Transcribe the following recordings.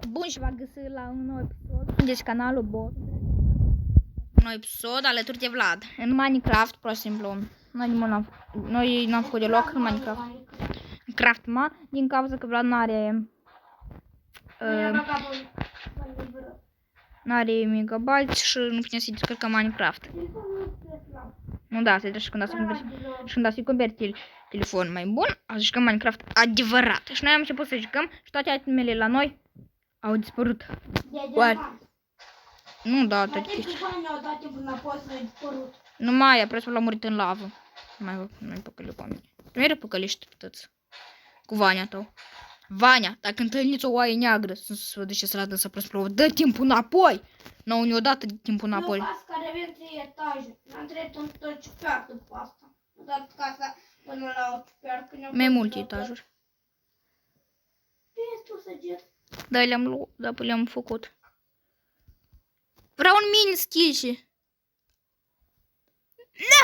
Bun, și v-a găsit la un nou episod. Deci canalul Boss. Un nou episod alături de Vlad. În Minecraft, pur și simplu. Noi n-am făcut deloc în Minecraft. Craft din cauza că Vlad n-are... N-are megabyte și nu putem să-i descărcăm Minecraft. Nu, da, să-i când a să-i cumperi telefon mai bun, a să jucăm Minecraft adevărat. Și noi am început să jucăm și toate itemele la noi au dispărut. Oare? Nu, da, toate chestii. Nu mai, prețul l-a murit în lavă. Nu mai păcăli pe mine. Nu era păcăliști tăți. Cu Vania tău. Vania, dacă întâlniți o oaie neagră, să vă duceți la dânsa plouă, dă timpul înapoi! Nu, niciodată timpul înapoi. Eu casă care avem 3 etaje. N-am trăit tot ciupercă după asta. Am dat casa până la o ciupercă. Mai multe etajuri. Ce este o săgetă? Da, le-am făcut. Vreau un mini schici. Da!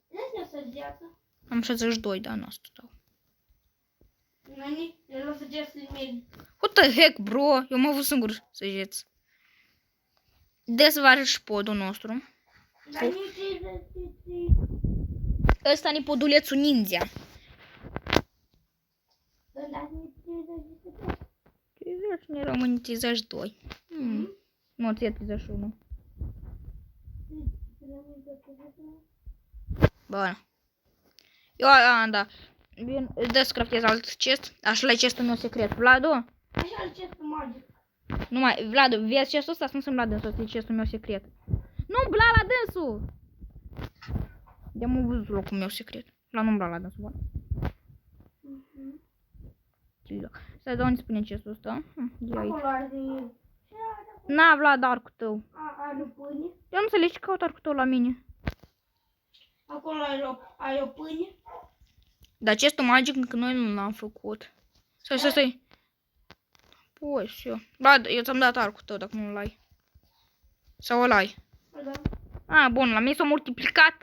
Este o săgetă. Am 62, da, nu asta dau. Nani, el o săgetă limeli. What the heck, bro? Eu m-am avut singur săgeți. Desvară și podul nostru. Ăsta e podulețul ninja. 30 ne rămâne 32. Nu, 31. Bun. Eu, da. Bine, descraftez alt chest. Așa la chestul meu secret. Vladu? Așa la chestul magic. Nu mai, Vladu, vezi chestul ăsta? Nu sunt la dânsul, ăsta e chestul meu secret. Nu umbla la dânsul! De-am văzut locul meu secret. Nu umbla la dânsul, bun. Stai, de unde spune chestul ăsta? Acolo are de el. Na, Vlad, arcul tău. Are o pâine. Eu nu înțeleg ce caut arcul tău la mine. Acolo ai o pâine. Dar chestul magic încă noi nu l-am făcut. Stai. Păi, și eu. Vlad, eu ți-am dat arcul tău dacă nu-l ai. Sau ăl ai? Da. Bun, la mine s-au multiplicat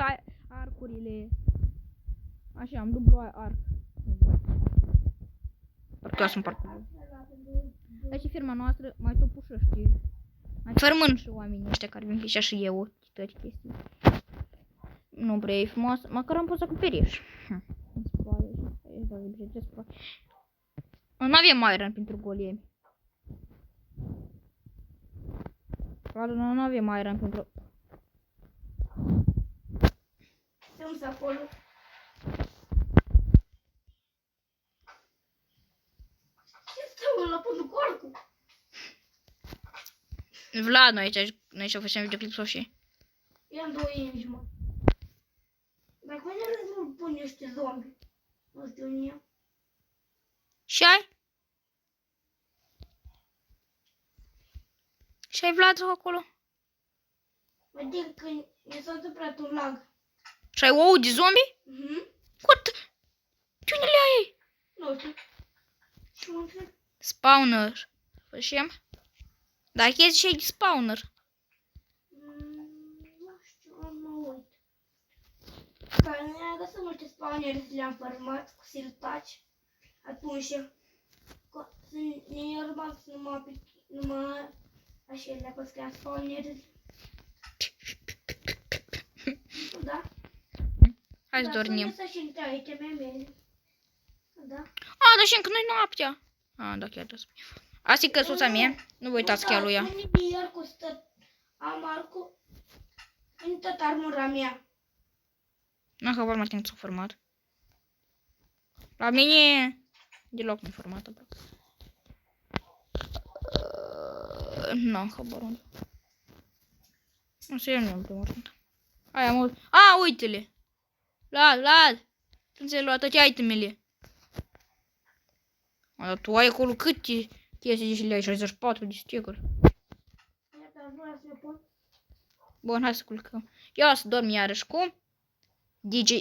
arcurile. Așa, am dublu arc. Parcă sunt parcă. Dar și firma noastră mai topușește. Mai fărmân și oamenii ăștia care vin și și eu. Toate chestii. Nu prea e frumos. Măcar am pus acoperiș. Nu avem iron pentru golemi. Nu avem iron pentru... Sunt acolo. Ce stau la până corcul? Vlad, noi aici facem videoclip sau și? I-am 2 ingi, mă. Dacă mâine nu pun niște zombi. Nu știu unii. Și ai? Și ai Vlad acolo? Vedem că mi s-a întâmplat un lag. Și ai ouă de zombi? What? De unde le ai? Nu știu. Și unde? Spawner. Facem? Dar chestii și ai de spawner. Nu știu, mă uit. Care ne-a găsit multe spawnere să le-am format cu siltaci. Atunci ne-a rămas numai așa le-a fost că spawnere. Da? Hai să dormim. Să și intra aici mele. Da? Dar și încă nu-i noaptea. Da, chiar da. Asta e căsuța mea. Nu vă uitați chiar lui ea. Am arcul în tot armura mea. N-am habar mai timp s-a format. La mine deloc nu-i formată. N-am habar unde. Nu știu, eu nu în primul rând. Hai, am auzit. Uite-le! Vlad! Tu ți-ai luat toate itemele. Dar tu ai acolo câte chestii și le ai? 64 de sticker. Bun, hai să culcăm. Ia să dorm iarăși cu DJ.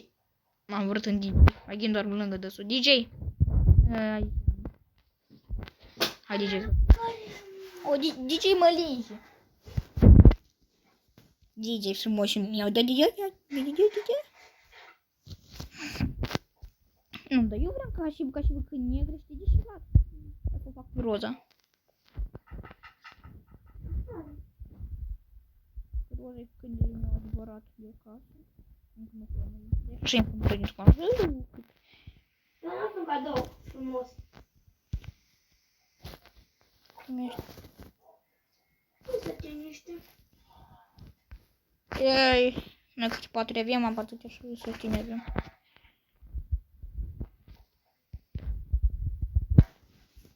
M-am vrut în DJ. Mai gând doar lângă dăsul. DJ. Hai DJ. O, DJ mă linge. DJ frumos și mi-au dat DJ. Nu, dar eu vreau ca și bucăni negre, știi, de și fac roza. тоже когда не адварат для кассы. Nu понял. Și îmi pune scoate. Eu nu sunt cadou frumos. Cum ești? Cum să te niște? Ei, noi câte 4 avem, am 4 și să tine avem.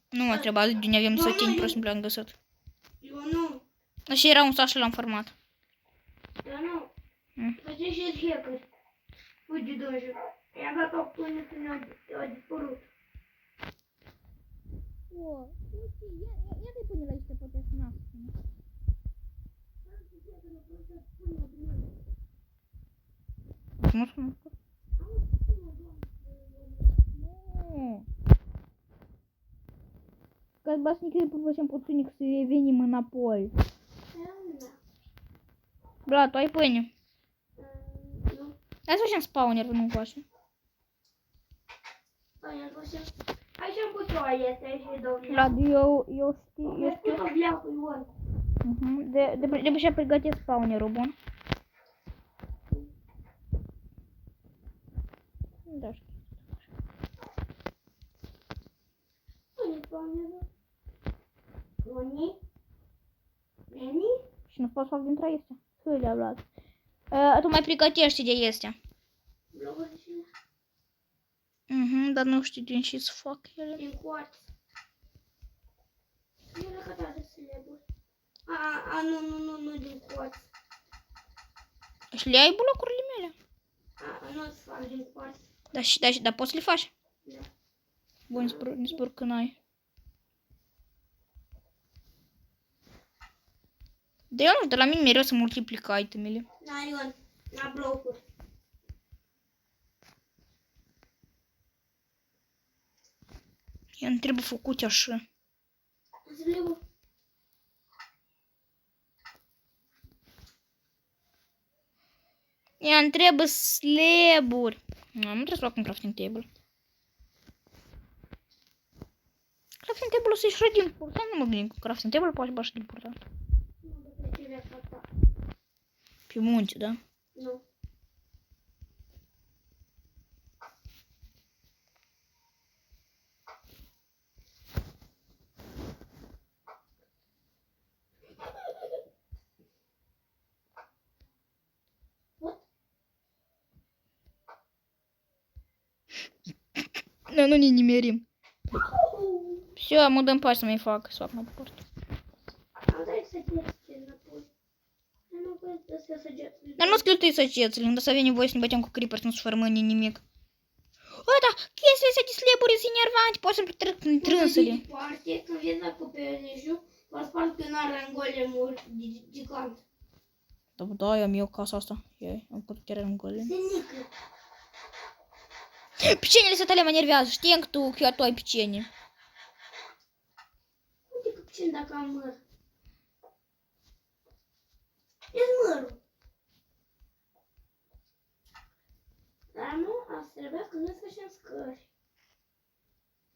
Nu mă treba de unde avem sătini, pur și simplu am găsit. Eu nu. Așa era un sat și l-am format. Eu nu. Face și hacker. Fugi de jos. I-am dat o până când a dispărut. O, ia te pune la niște poate să nasc. Nu spun. Nu. Как бы не попадем под туник с веним монопой. Бля, tu ai pâine. Nu. Hai să facem spawner în încoace. Aici am pus o este și domnule. Vlad, eu știu. Eu o bleacul Ion. Trebuie să pregătesc spawnerul, bun? Da, știu. Unde spawnerul? Unii? Veni? Și nu pot să fac dintre astea. Hâlea, Vlad. Tu mai pregătești de astea. Blogul și Dar nu știu din ce să fac ele. din coarț. Eu dacă da de slaburi. Nu din coarț. Și le ai blocurile mele. Nu-ți fac din coarț. Dar poți să le faci? Da. Bun, îmi spun că n-ai. Dar eu nu știu, de la mine mereu să multiplică itemele. Na Ion, na blocuri. Eu nu trebuie făcut așa. Slaburi. Eu nu trebuie slaburi. Nu trebuie să fac un crafting table. Crafting table o să-i și din important. Nu mă gândim că crafting table poate fi și din important. Nu de ce vei fata. Pe munte, da? Nu. Da, nu ne nimerim. Все, mă dăm pași să mai fac. Să fac mai departe. Am dat săgețile înapoi. Nu văd să săgețile. Dar nu scheltui săgețile, nu să avem nevoie să ne batem cu creeper, să nu sfărmăm nimic. O, da, chestiile astea de slaburi sunt enervanti, poți să-mi trec în trânsele. Departe, când vezi la acoperișul, vă spart că n-are golem gigant. Da, eu am eu casa asta. Am putut chiar în golem. Senică. Печенье тale mă nervează, știi că tu ai picenie. Uite că puțin dacă am măr. E mărul. Dar nu, asta trebuia că noi să facem scări.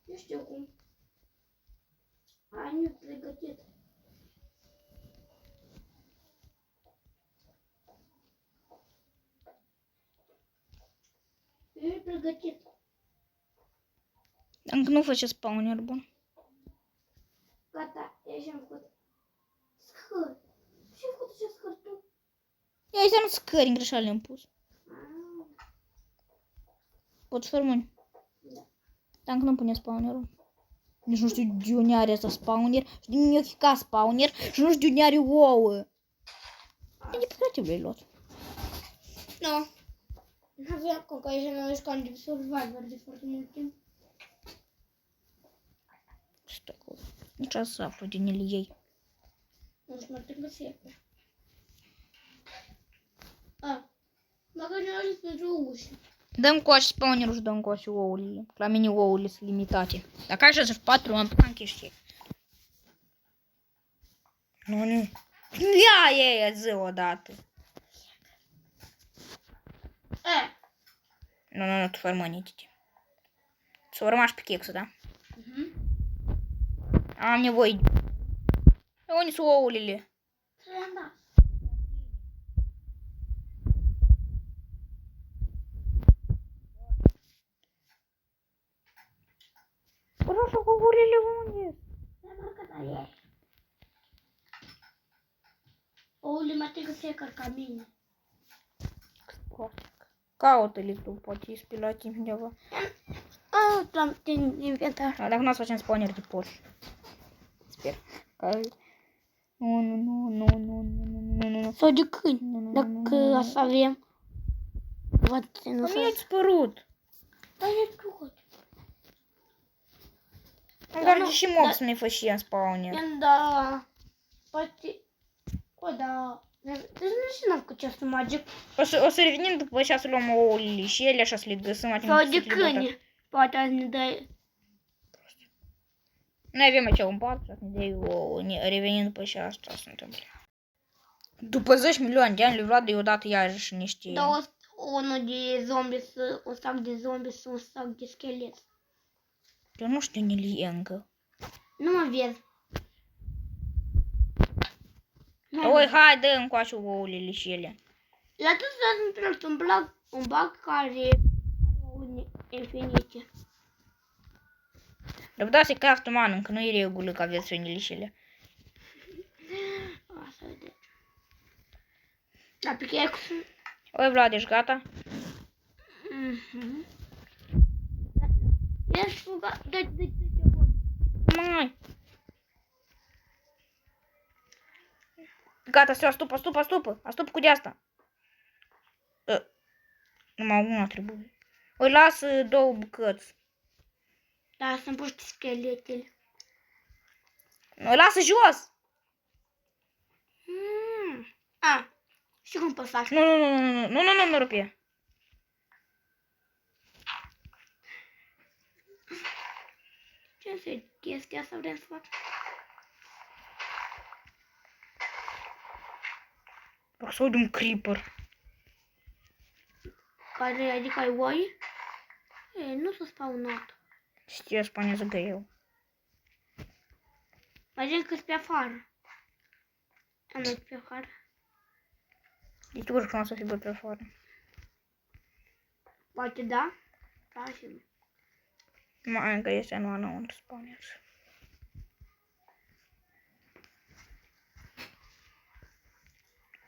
Nu știu cum. Ai, nu pregătit. Nu e pregătit. Încă nu face spawner bun. Gata, eu și-am făcut scări. Și-am făcut ce scări tu? Ia uite, nu scări, în greșeală le-am pus. Pot sfărmâni. Da. Dar încă nu pune spawnerul. Nici nu știu de unde are asta spawner. Și din mine ca spawner. Și nu știu de unde are ouă. De pe care te-ai luat? Nu. Nu aveam cum că aici mi-am jucat de Survivor de foarte mult timp. Stai cu... Nici să aflu din ele ei. Nu știu, mă trebuie să iau. Dacă ne ajungi pentru ușă. Dăm coace spawnerul și dăm coace ouăle. La mine ouăle sunt limitate. Dacă așa să-și 4, am până chestii. Nu. Ia zi odată. Nu, tu formăniți-te. Să urmași pe chexul, da? Am nevoie. Unde sunt ouălele? Trebuie. așa cu gurile unde? Ouăle mai trebuie să iei ca mine. Caută-le tu, poate ești pe la timp undeva. L-am din inventar. Dar dacă nu o să facem spawner de porci. Sper. Nu. Sau de câini. Dacă asta avem. Văd ce nu Mie să... a dispărut. Dar e tot. Am doar și mob să ne faci și ea în spawner. Da. Poate... O, da. Deci nu știu n-am făcut ceasul magic. O să revenim după ce să luăm ouăle și ele, așa să le găsim. Sau de câini. Poate azi ne dai... Noi avem aici un pat, să ne dai ouă, revenim după ce asta se întâmplă. După 10 milioane de ani, lui Vlad odată iarăși niște... Da, unul de zombi, un sac de zombi sau un sac de schelet. Eu nu știu unde e încă. Nu mă vezi. Oi, hai, dă încoace ouăle și ele. La tot să întâmplă un bug care are infinite. Dar da, se craftă man, încă nu e regulă că aveți unele și ele. Asta vedeți. La pickaxe. Oi, Vlad, ești gata? Ești fugat. Dă-te. Mai. Gata, se astupă cu de asta. Numai una trebuie. Oi, lasă două bucăți. Da, să-mi puși scheletele. Oi, lasă jos! Știu cum poți face. Nu rupe. Ce înseamnă chestia asta vrem să fac? O să aud un creeper. Care, adică ai oi? Nu s-a spawnat. Știu, spanează greu. Mai că-s pe afară. Am mai pe afară. E sigur că nu o să fie pe afară. Poate da? Da, și Mai încă este înăuntru spanează.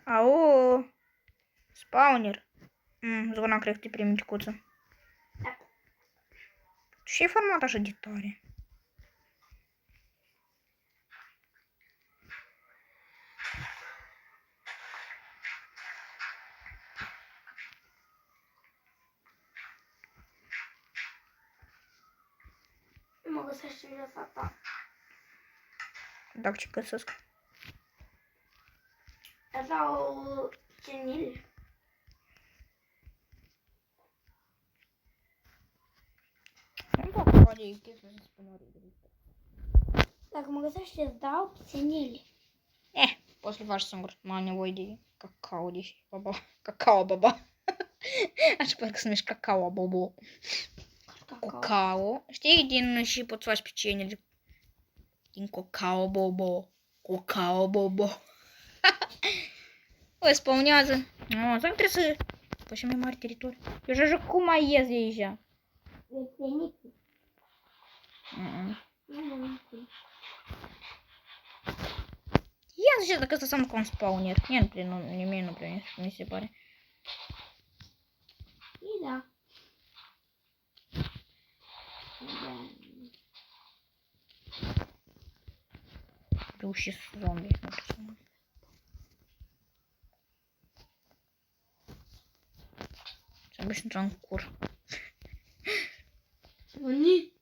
Au, spawner. Zona cred că te primi micuță. Da. Și e format așa de tare. Nu mă găsește viața ta. Dacă ce găsesc. Asta o cenile. Nu fac poate e chestia să spun oribil. Dacă mă găsește, îți dau cenile. Poți să le faci singur. Nu am nevoie de cacao, deși baba. Cacao, baba. Așa parcă se numește cacao, bobo. Cacao. Știi din și poți face pecenile din cacao, bobo. Cacao, bobo. O, spawnează. Nu, să nu trebuie să facem mai mare teritoriu. Eu și așa cum mai ies de aici? E cenite. Ia zice dacă ăsta înseamnă ca un spawner. Nimeni nu prea mi se pare. Da. Reușit zombie. Nu știu să mă. Să băși într-un cur. Oni.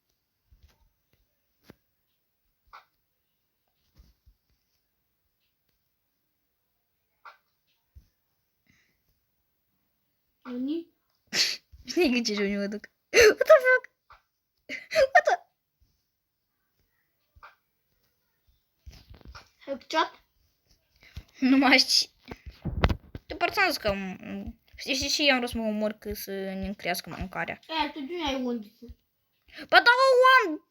Oni. Știi ce eu mă duc. What the fuck? What the? Ai piciat? Nu mai știi. Tu persoană că știi și eu am vrut să mă omor că să ne crească mâncarea. Tu nu ai undiță. Ba da, Ioan!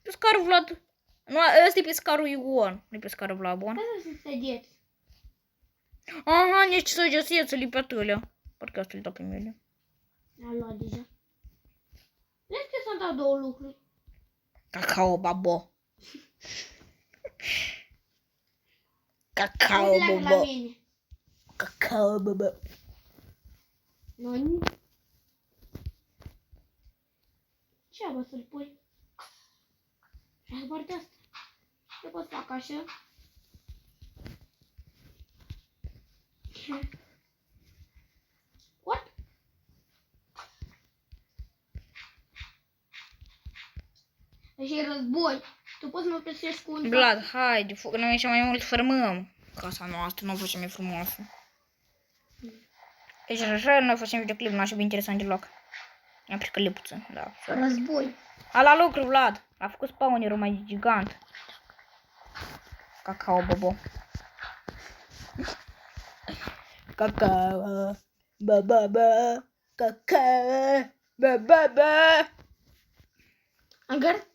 Pescarul Vlad. Nu, ăsta e pescarul Ioan. Nu e pescarul Vlad, bun? Trebuie să săgeți. Aha, nici săgețele pe atâlea. Parcă asta le dau pe mele. Am luat deja. Vezi că s-au dat două lucruri. Cacao babo. Cacao Uite la babo. mine. Cacao babo. Noni? Ce abă să-l pui? Și partea asta. Ce pot să fac așa? What? Deci e război. Tu poți să mă plăsești cu un... Vlad, haide, că noi și mai mult formăm casa noastră, nu o facem mai frumoasă. Deci așa noi facem videoclip, nu așa bine interesant deloc. Am pricălit puțin, da. Război. Ala lucru, Vlad. A făcut spawnerul mai gigant. Cacao bobo. Cacao. Ba ba ba. Cacao. Ba ba ba. Agar?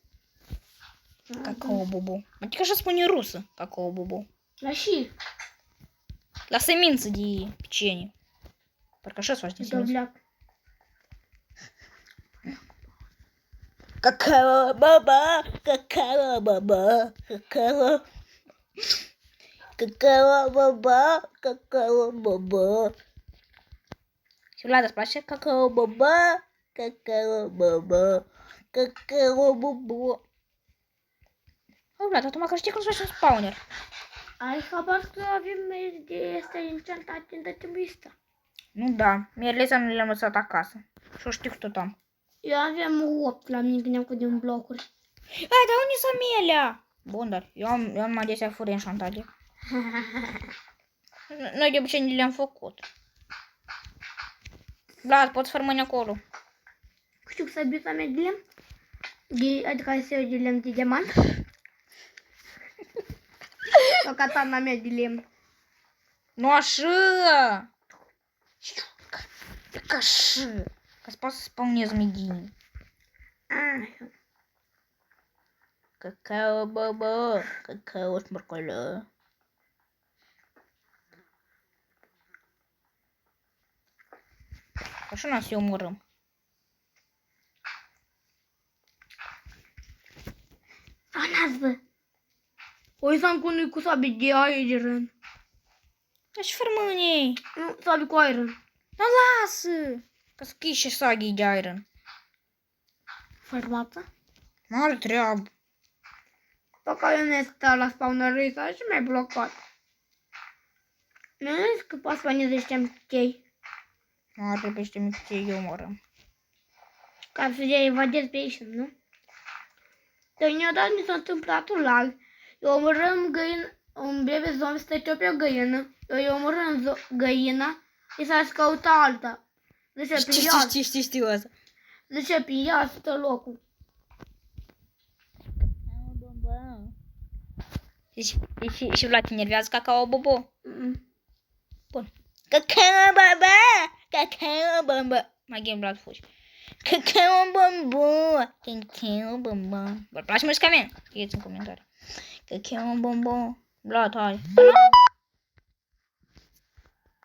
Cacao bobo. Adică așa spune rusă. Cacao bobo. La și. La semință de pecenie. Parcă așa se face din semință. Dovleac. Cacao bobo. Cacao bobo. Cacao. Cacao bobo. Cacao bobo. Și Vlad, îți place? Cacao bobo. Cacao bobo. Cacao bobo. Oh, Vlad, acum că știi cum să faci un spawner. Ai habar că avem de este încetat în dătămista. Nu, da. Mie Leza nu le-am lăsat acasă. Și o știu că tot am. Eu aveam 8 la mine când am cu din blocuri. Hai, dar unde sunt mielea? Bun, dar eu am adesea furi înșantate. Noi de obicei ni le-am făcut. Vlad, poți să rămâni acolo. Știu că sabita mea de lemn. Adică asta e de lemn de diamant. Sau katana mea de lemn. Nu așa! Ca așa. Ca să poți să spawnez medini. Așa. Cacao bobo. Cacao șmurcolă. Așa n-am să-i omorâm. Anază. O să am cu unui cu sabie de iron. Deci fărmâne. Nu, sabie cu iron. Nu lasă. Ca să chiși saghi de iron. Formată. N-are treabă. Dacă eu nu stau la spawner ăsta și mi-ai blocat. Nu zis că poți să ne ziceam chei. N-are pește mic ce eu omorâm. Ca să le evadezi pe ei, nu? Dar ne-a mi s-a întâmplat un lag. Eu omorâm găină, un bebe zombie stătea pe o găină. Eu omorâm găina și s-a căutat alta. Zice pe ea, Știu asta. zice pe ea stă locul. Și Vlad te nervează Cacao bobo. Bun. Cacao bobo. Cacao bobo. Mai game Vlad fugi. Cacao bobo. Cacao bobo. Vă place muzica mea? Scrieți în comentarii. Cacao bobo. Vlad, hai.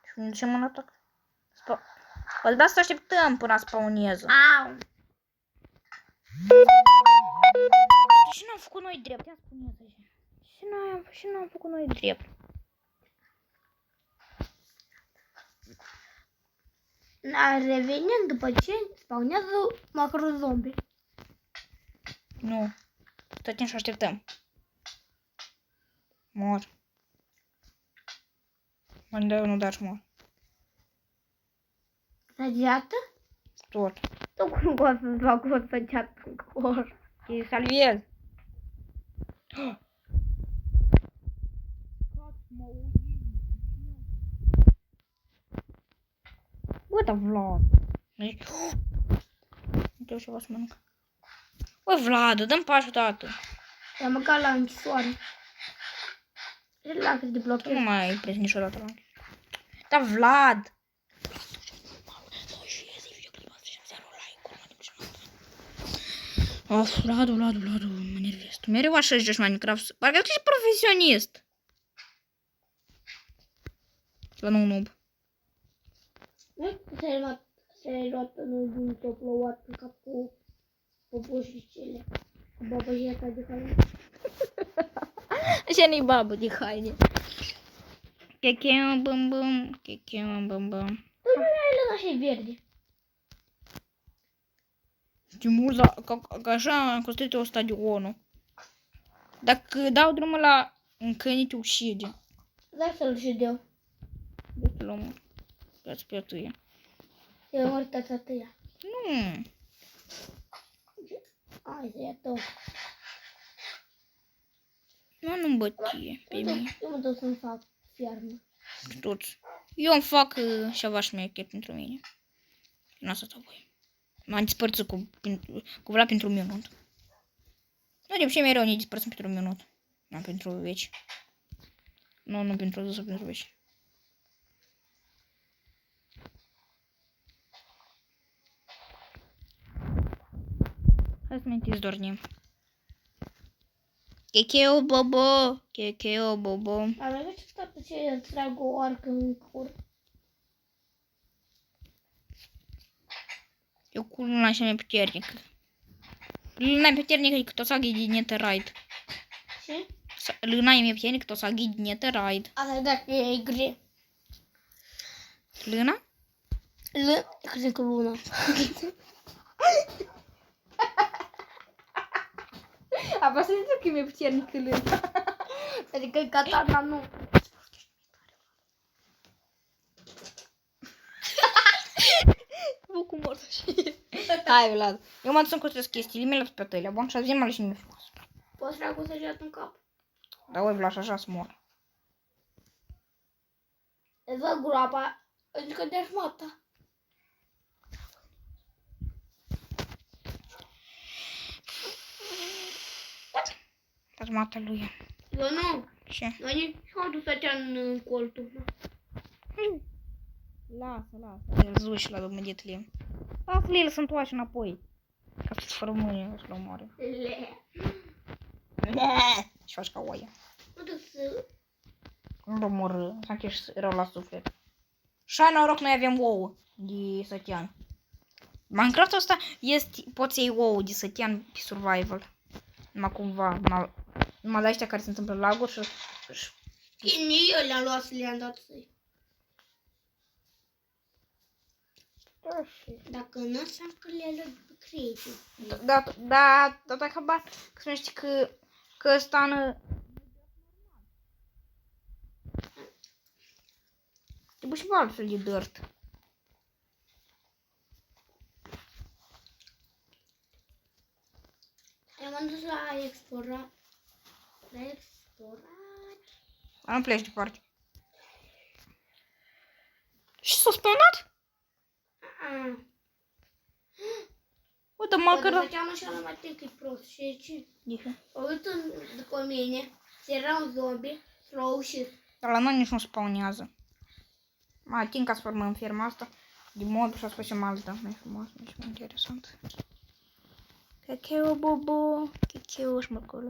Și unde ce mă atac? Păi da să așteptăm până spawneză. Au! Și n-am făcut noi drept. Ia spune-ți așa. Și n-am făcut noi drept. Revenim după ce spawnează macro zombie. Nu. Tot timp și așteptăm. Mor. Mă dă nu dar și mor. Săgeată? Tot. Tu cum o să-ți fac o săgeată în cor? Te salvez. Bă, da Vlad. Uite eu ceva să mănânc. Bă, Vlad, dă-mi pași odată. I-am mâncat la închisoare. Relax de Tu blochezi. nu mai ai prins niciodată la închisoare. Da, Vlad. Of, Vladu, mă nervez. Tu mereu așa joci Minecraft. Parcă tu ești profesionist. La nou noob. S-a luat unul din toplouat în cap cu popoșicele. Baba e ta de haine. Așa nu-i babă de haine. Checheu, bum bum, checheu, bum bum. Tu nu ai lăsat așa verde. Timuza, că așa am construit eu stadionul. Dacă dau drumul la încănite ușide. Da să-l judeu. De plumă. Că-ți plătuie. Eu am arătat atâia. Nu. Hai să ia tot. Nu-mi bătie pe mine. Eu mă duc să-mi fac fiarmă. Toți. Eu îmi fac ceva șmecher pentru mine. Nu asta voi. M-am dispărțit cu Vlad pentru un minut. Nu, de ce mereu ne dispărțim pentru un minut. Nu pentru veci. Nu pentru 2 sau pentru veci. Hai să ne dornim. Checheu bobo, checheu bobo. Am mai ce stă pe ce trag o arcă în cur. Eu cu luna așa mai puternică. Luna e puternică decât o sagă din Netherite. Ce? Luna e mai puternică decât o sagă din Netherite. Asta dacă e gre. Luna? Cred că luna. Apa să zic că e mai puternică luna. Adică Katana nu. Vă cum mor și. Hai, Vlad. Eu mă duc să-mi construiesc chestiile mele pe tăile, bun? Și azi vin mai și nimic frumos. Poți să cu săgeat în cap. Dar oi, Vlad, așa să mor. Îți văd groapa. Adică de-aș mata. Dați mata lui. Eu nu. Ce? Eu nici m-am dus așa în coltul. Lasă. El zuși la domnul lasă-l, el să întoarce înapoi. Ca să-ți fără mâine să-l omoare. Și faci ca oaia. Mă duc să... Nu-l omor, s-a închis rău la suflet. Și ai noroc, noi avem ouă de sătean. Minecraft-ul ăsta este, poți să iei ouă de sătean pe survival. Numai cumva, numai la ăștia care se întâmplă laguri și... Nici eu le-am luat să le-am dat să-i. Dacă nu înseamnă că le-am luat pe creative. Da, dacă habar, că se numește că ăsta în... Trebuie și altfel de dirt. Eu m-am dus la explorat. La explorat. Nu pleci departe. Și s-a spawnat? Uite, măcar... Dacă făceam așa la mai că e prost. Și ce? Uite după mine. Era un zombie. S-l-a ușit. Dar la noi nici nu spawnează. Mai timp ca să formăm ferma asta. De mod și să facem alta. Mai frumos, mai interesant. Checheu bobo. Checheu șmăcolo.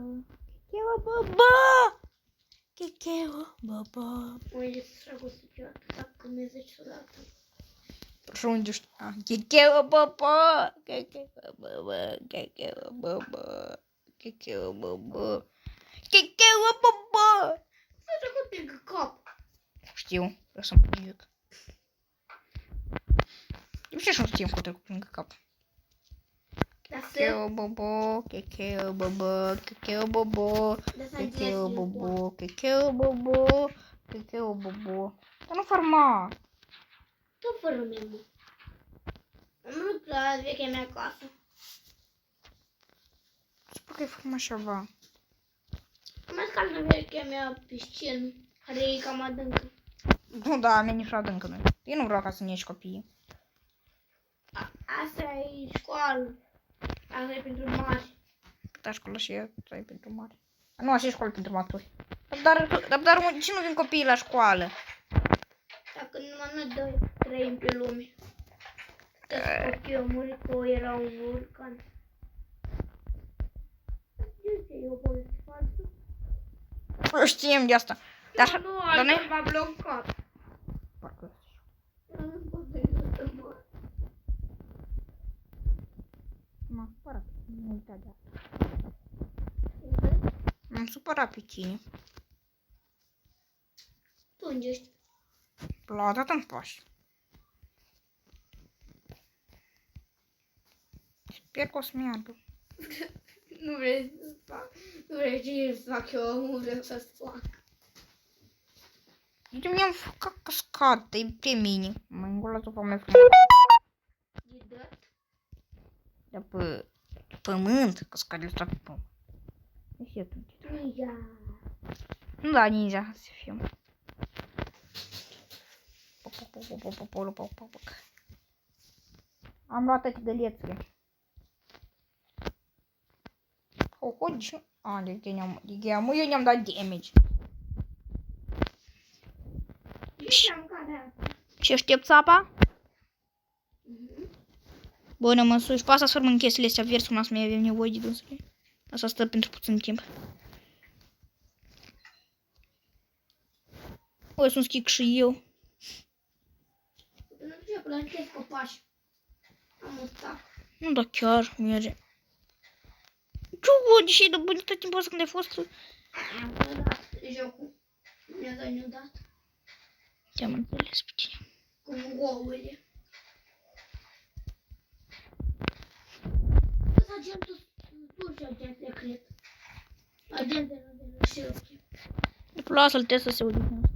Checheu bobo. Checheu bobo. Unde să trag o sugeată. Dacă mi-e 10 la altă. Și unde știu? Checheu bobo. Checheu bobo. Checheu bobo. Checheu bobo. Checheu bobo. S-a trecut pe cap. Știu, vreau să-mi privic. De ce și nu știm că trecut prin cap? Checheu bobo, checheu bobo, checheu bobo, checheu bobo, checheu bobo, checheu bobo. Dar nu farma! Tot fără mine. Am vrut la vechea mea casă. Spune că e farma ceva. Am mai scalt la vechea mea piscină. Care e cam adâncă. Nu, da, mie nici adâncă nu. Eu nu vreau ca să-mi ieși copiii. Asta e școală. Asta e pentru mari. Da, școală și eu, asta e pentru mari. Nu, așa e școală pentru maturi. Dar ce nu vin copiii la școală? Dacă numai noi doi trăim pe lume. Toți copiii au murit că era un vulcan. E o poveste falsă? Știm de asta. Dar Nu, dar noi... m-a blocat. Parcă... Nu pot să mă. Mă, pară, nu uita de asta. supărat pe tine. Tu unde ești? La dat în pași. Sper că o să meargă. Nu vrei să fac. Nu vrei să fac eu, nu vreau să fac. Eu mi-am făcut cascadă pe mine. Mă îngolă după mai frumos. E dat? De pe pământ, cascadele ăsta pe pământ. Deci e atunci. Ia. Nu da, ninja să fim. Am luat toate gălețele. O, hoci. A, de eu ne-am dat damage. Și aștept apa? Bună, mă suși. Poate să formăm chestiile astea verzi, cum să mai avem nevoie de dânsele. Asta stă pentru puțin timp. O, să-mi schic și eu. Nu știu, plantez copaci. Am un stac. Nu, da chiar merge. Ce deși de buni tot timpul ăsta când ai fost? Am dat jocul. Mi-a dat. Te-am înțeles pe tine. Cum ouăle. Agentul și agent secret. Agentele de la șerpi. Lasă-l trebuie să se odihnească.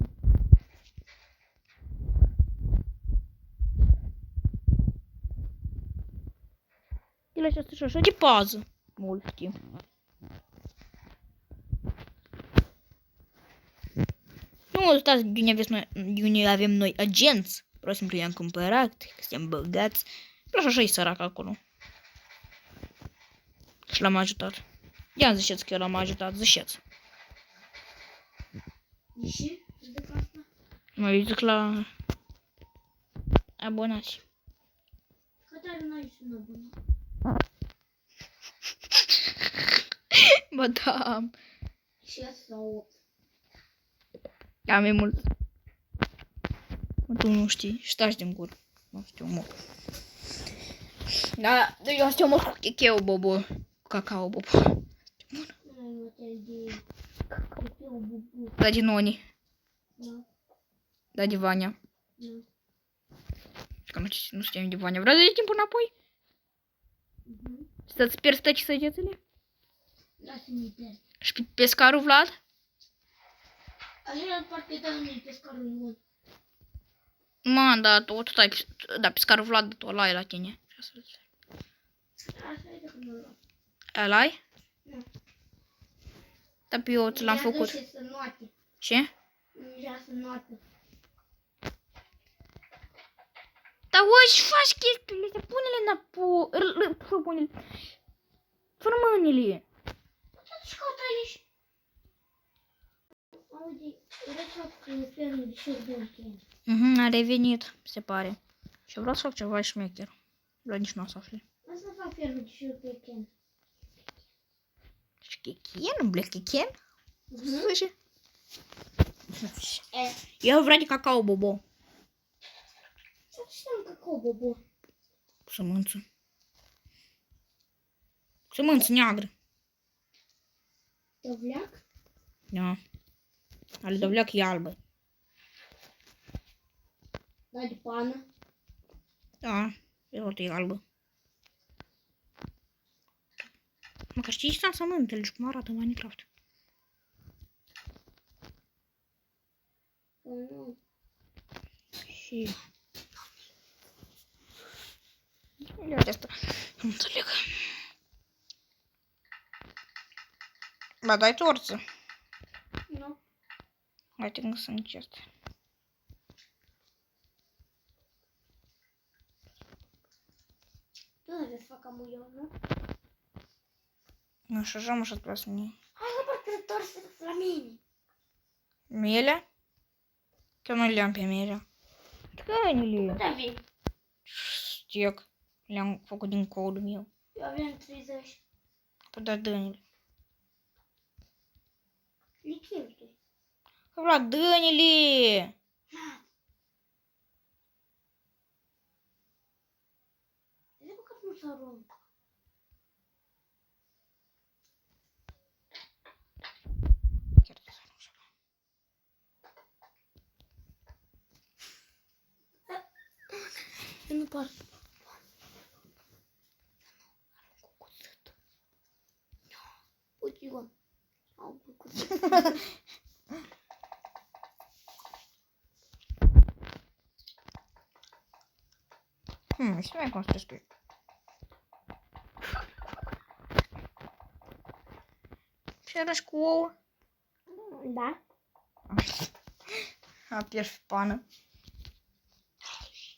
El așa stă și așa de pază. Mult timp. Nu uitați de unde avem noi agenți. Pur și simplu i-am cumpărat, că suntem băgați. Așa așa e sărac acolo. Și l-am ajutat. Ia ziceți că eu l-am ajutat, ziceți. De ce? Zic asta? Mă zic la abonați. Că tare n-ai sună bună. Bă, da. Și sau... Am mai mult. Mă, tu nu știi. Și taci din gură. Nu știu, mă. Da, eu știu, mă, cu checheu, bobo. Cacao, bobo. Nu am hotel de... Cacao, bubu. Da, din Oni. Da. Da, de Vania. Da. Că nu știam de Vania. Vreau să iei timpul înapoi? Să-ți pierzi toate săgețele? Lasă-mi pe. Și pe pescarul Vlad? Așa parcă dă mi pescarul bun. Mă, da, tot ai... Da, pescarul Vlad, tot ăla e la tine. Asta e de când l-am. Ăla-i? Nu. Da, pe eu ți l-am făcut. Și să noate. Ce? Mingea să noate. Dar oi, și faci chestiile astea, pune-le înapoi, pune-le, frămânile. Ce caut aici? Auzi, vreau să fac fermă de șerbenche. A revenit, se pare. Și vreau să fac ceva șmecher. Vreau nici nu o să afli. O să fac fermă de șerbenche. Șchechien? Blechechien? Слыши? E, Eu vreau de cacao bobo. ce știam cacao, bobo? Sămânță. Sămânță neagră. Dovleac? Da. Ale dovleac e albă. Da, de pană. Da. E tot e albă. Mă, că știi ce sunt sământele și cum arată în Minecraft. Nu. Și... Uite asta. Nu înțeleg. Ba, dai torță. Nu. Hai, te gândesc să nici asta. Nu vreau să fac am eu, nu? Nu știu, așa mă și-ați prea să ne... Hai, la parcă torță la mine. Melea? Că nu le-am pe melea. Câinile. Cât avem? Stec. Le-am făcut din codul meu. Eu aveam 30. Păi da, dă-ne-le. Le cheltui. Că vreau, dă-ne-le! De că nu s-a arunc. par. Uite, eu am cuțit. Și mai construiesc eu. Și arăși cu ouă. Da? A pierzi pană.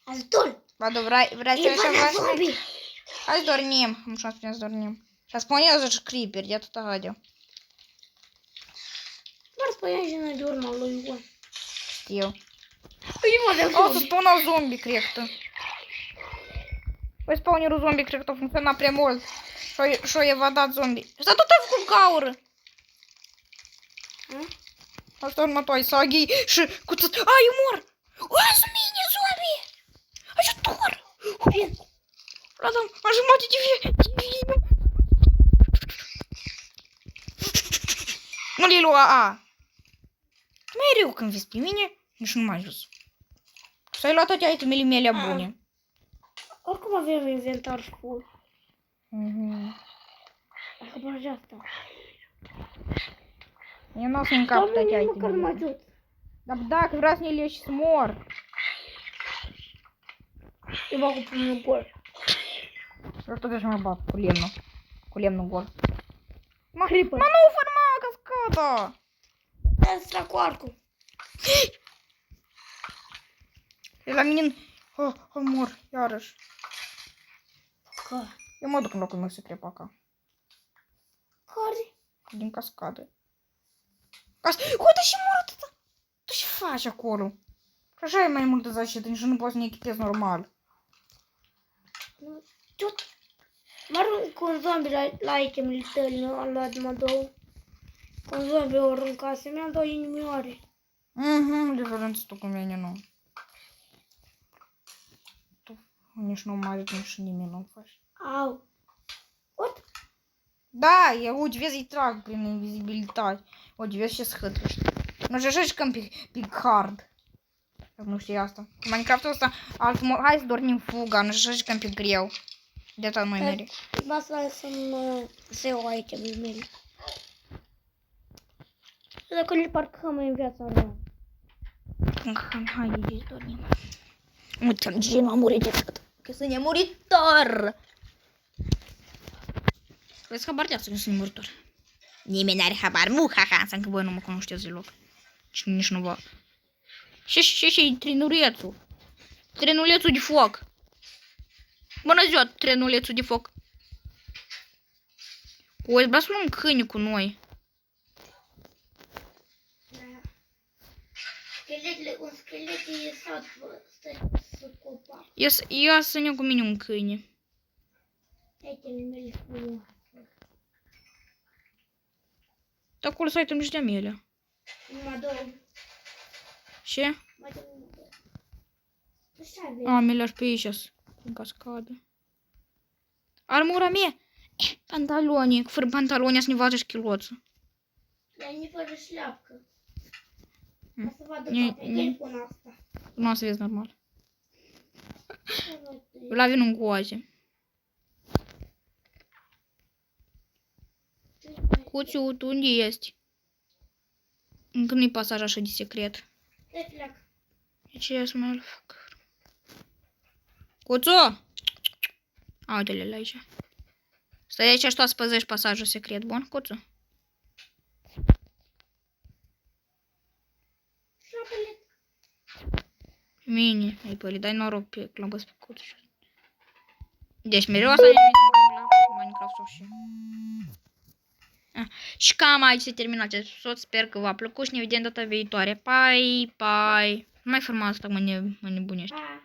Ajutor! Vadu, vrei să așa Ivana, faci? zombie! Hai să dormim. Am șans să dormim. Și spawnează și creeper, я тут гадю. Doar spăia și noi de urma lui Ion. Știu. Ion, de O, să spawnau zombie, cred că. Păi spawnerul zombie, cred că a funcționat prea mult. Și-o evadat zombie. Și tot ai făcut gaură. Asta următoare, saghi și cuțit. Ai, eu mor! O, sunt mine, zombie! Ajutor! Ladam, am jumătate de vie. Nu le lua, a. Mai rău când vezi pe mine, nici nu m-ai ajuns. S-ai luat toate itemele mele bune. Oricum avem inventar full. Dacă bagi asta. Eu nu o să încap toate Doamne, măcar nu mă itemele. ajut. Dar dacă vreau să ne leși să mor. Eu bag cu pumnul gol. Eu tot așa mă bat cu lemnul. Cu lemnul gol. Mă, Creeper. nu forma cascada! Asta cu arcul. E la mine... mor, iarăși. Că? Eu mă duc în locul meu secret pe acá. Care? Din cascadă. Uite și mor atâta! Tu ce faci acolo? Și așa e mai multă zașită, nici nu poți să ne echipezi normal. Tot. Mă arunc cu un zombie la itemele tăi, nu am luat mă două. Cu un zombie o aruncase, mi-am două inimioare. Diferență tu cu mine, nu. Tu nici nu mai arăt, nici nimic nu faci. Au. What? Da, eu, uite, vezi, îi trag prin invizibilitate. Uite, vezi ce schătuși. Nu știu, așa și cam pic hard. Dacă nu știi asta. În Minecraft-ul ăsta, hai să dormim fuga, nu știu, așa și cam pic greu. De atât nu-i mere. Ba să iau itemele mele. Dacă le parcăm în viața reală. Hai, să dormim. Uite, ce m-a murit de cât. Că să ne muritor. Vezi habar de asta că sunt muritor. Nimeni n-are habar. Haha, înseamnă că voi nu mă cunoșteți deloc. Și nici nu vă. Și trenulețul. Trenulețul de foc. Bună ziua, trenulețul de foc. Oi, vreau să luăm câine cu noi. Un schelet e să copa. Ia să ne cu mine un câine. Itemele mele frumoase. Dar acolo să ai nici de mele. Numai două. Ce? Mai de unul. Așa avem. A, mi-l-aș pe aici, în cascadă. Armura mea! Pantaloni, fără pantaloni, să ne vadă și chiloță. Dar e fără șleapcă. Mm. O să vadă Ne- toate. Îi pun asta. Nu o să vezi normal. Eu la vin în goaze. Cuțiu, tu unde ești? Încă nu-i pasaj așa de secret. Te plec. De ce ia să mă fac? Cuțu! A, uite-le la aici. Stai aici și tu să păzești pasajul secret, bun, Cuțu? Șapele. Mine, ai păi, dai noroc pe clobăs pe Cuțu. Deci mereu asta e la Minecraft sau și... Și cam aici se termină acest episod. Sper că v-a plăcut și ne vedem data viitoare. Bye, bye. Nu mai forma asta mă nebunești. Pa.